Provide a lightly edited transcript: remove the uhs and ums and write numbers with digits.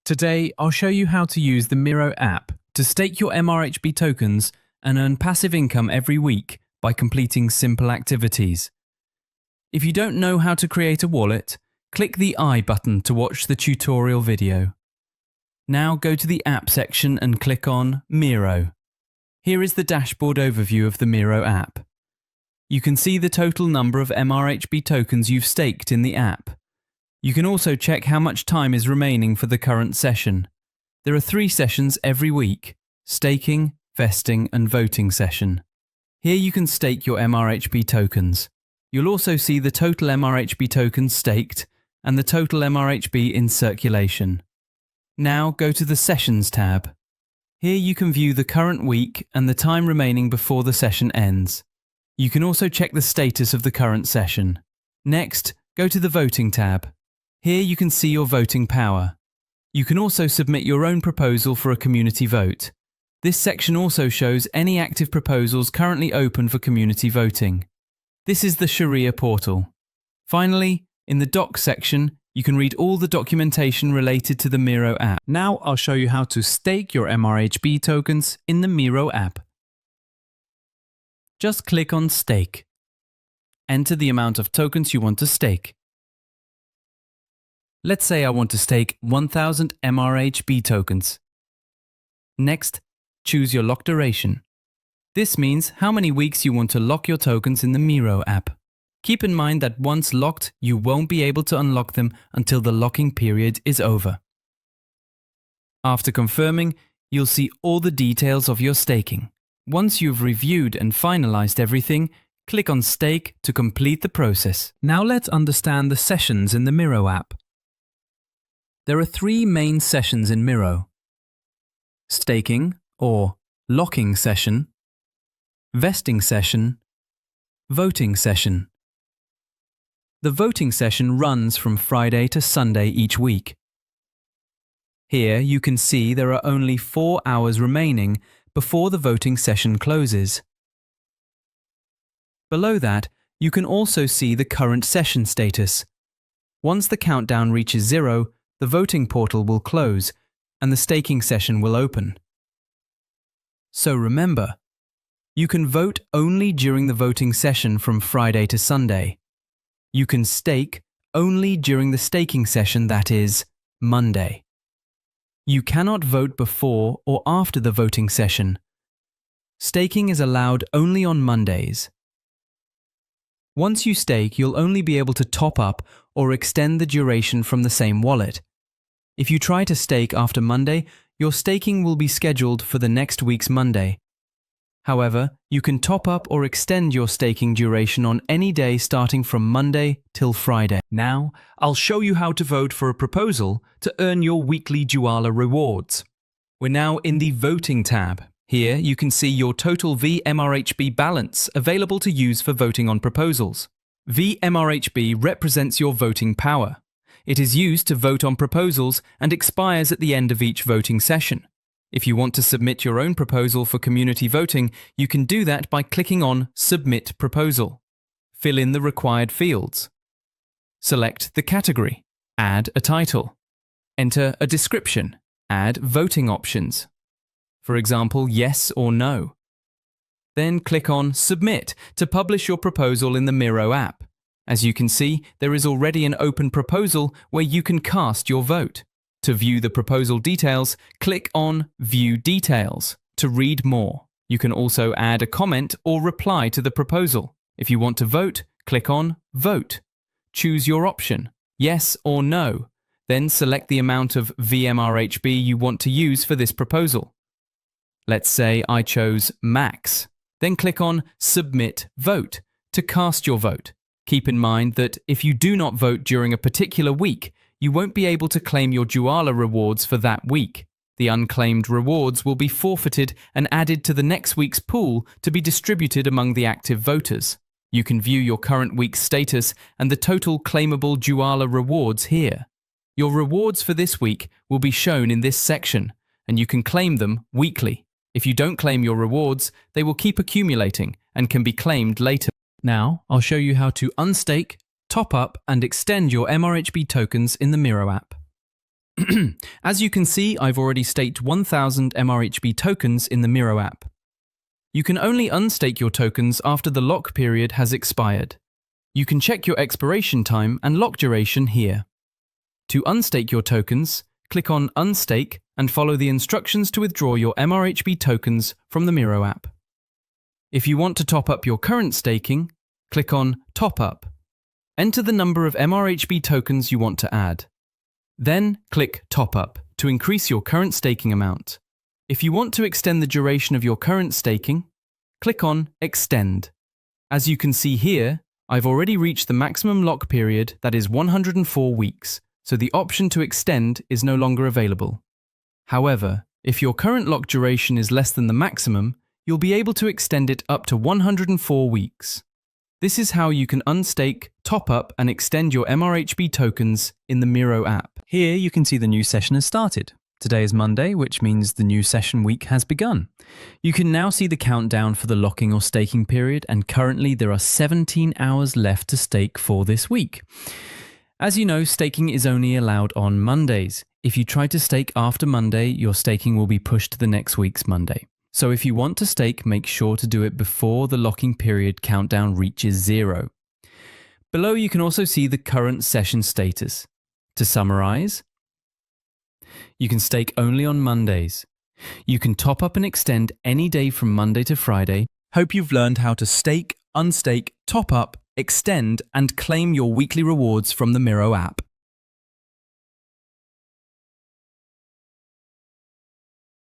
Today, I'll show you how to use the M.I.R.O app to stake your MRHB tokens and earn passive income every week by completing simple activities. If you don't know how to create a wallet, click the I button to watch the tutorial video. Now go to the app section and click on M.I.R.O. Here is the dashboard overview of the M.I.R.O app. You can see the total number of MRHB tokens you've staked in the app. You can also check how much time is remaining for the current session. There are 3 sessions every week: staking, vesting and voting session. Here you can stake your MRHB tokens. You'll also see the total MRHB tokens staked and the total MRHB in circulation. Now go to the Sessions tab. Here you can view the current week and the time remaining before the session ends. You can also check the status of the current session. Next, go to the Voting tab. Here you can see your voting power. You can also submit your own proposal for a community vote. This section also shows any active proposals currently open for community voting. This is the Shariah portal. Finally, in the Docs section, you can read all the documentation related to the M.I.R.O app. Now I'll show you how to stake your MRHB tokens in the M.I.R.O app. Just click on Stake. Enter the amount of tokens you want to stake. Let's say I want to stake 1000 MRHB tokens. Next, choose your lock duration. This means how many weeks you want to lock your tokens in the M.I.R.O app. Keep in mind that once locked, you won't be able to unlock them until the locking period is over. After confirming, you'll see all the details of your staking. Once you've reviewed and finalized everything, click on Stake to complete the process. Now let's understand the sessions in the M.I.R.O app. There are 3 main sessions in M.I.R.O: staking or locking session, vesting session, voting session. The voting session runs from Friday to Sunday each week. Here you can see there are only 4 hours remaining before the voting session closes. Below that, you can also see the current session status. Once the countdown reaches 0, the voting portal will close and the staking session will open. So remember, you can vote only during the voting session from Friday to Sunday. You can stake only during the staking session, that is, Monday. You cannot vote before or after the voting session. Staking is allowed only on Mondays. Once you stake, you'll only be able to top up or extend the duration from the same wallet. If you try to stake after Monday, your staking will be scheduled for the next week's Monday. However, you can top up or extend your staking duration on any day starting from Monday till Friday. Now, I'll show you how to vote for a proposal to earn your weekly Juala rewards. We're now in the Voting tab. Here you can see your total vMRHB balance available to use for voting on proposals. vMRHB represents your voting power. It is used to vote on proposals and expires at the end of each voting session. If you want to submit your own proposal for community voting, you can do that by clicking on Submit Proposal. Fill in the required fields. Select the category. Add a title. Enter a description. Add voting options. For example, yes or no. Then click on Submit to publish your proposal in the M.I.R.O app. As you can see, there is already an open proposal where you can cast your vote. To view the proposal details, click on View Details to read more. You can also add a comment or reply to the proposal. If you want to vote, click on Vote. Choose your option, yes or no. Then select the amount of vMRHB you want to use for this proposal. Let's say I chose Max. Then click on Submit Vote to cast your vote. Keep in mind that if you do not vote during a particular week, you won't be able to claim your Juala rewards for that week. The unclaimed rewards will be forfeited and added to the next week's pool to be distributed among the active voters. You can view your current week's status and the total claimable Juala rewards here. Your rewards for this week will be shown in this section, and you can claim them weekly. If you don't claim your rewards, they will keep accumulating and can be claimed later. Now, I'll show you how to unstake, top up and extend your MRHB tokens in the M.I.R.O app. As you can see, I've already staked 1,000 MRHB tokens in the M.I.R.O app. You can only unstake your tokens after the lock period has expired. You can check your expiration time and lock duration here. To unstake your tokens, click on Unstake and follow the instructions to withdraw your MRHB tokens from the M.I.R.O app. If you want to top up your current staking, click on Top Up. Enter the number of MRHB tokens you want to add. Then click Top Up to increase your current staking amount. If you want to extend the duration of your current staking, click on Extend. As you can see here, I've already reached the maximum lock period, that is 104 weeks, so the option to extend is no longer available. However, if your current lock duration is less than the maximum, you'll be able to extend it up to 104 weeks. This is how you can unstake, top up, and extend your MRHB tokens in the M.I.R.O app. Here you can see the new session has started. Today is Monday, which means the new session week has begun. You can now see the countdown for the locking or staking period, and currently there are 17 hours left to stake for this week. As you know, staking is only allowed on Mondays. If you try to stake after Monday, your staking will be pushed to the next week's Monday. So if you want to stake, make sure to do it before the locking period countdown reaches 0. Below you can also see the current session status. To summarize, you can stake only on Mondays. You can top up and extend any day from Monday to Friday. Hope you've learned how to stake, unstake, top up, extend, and claim your weekly rewards from the M.I.R.O app.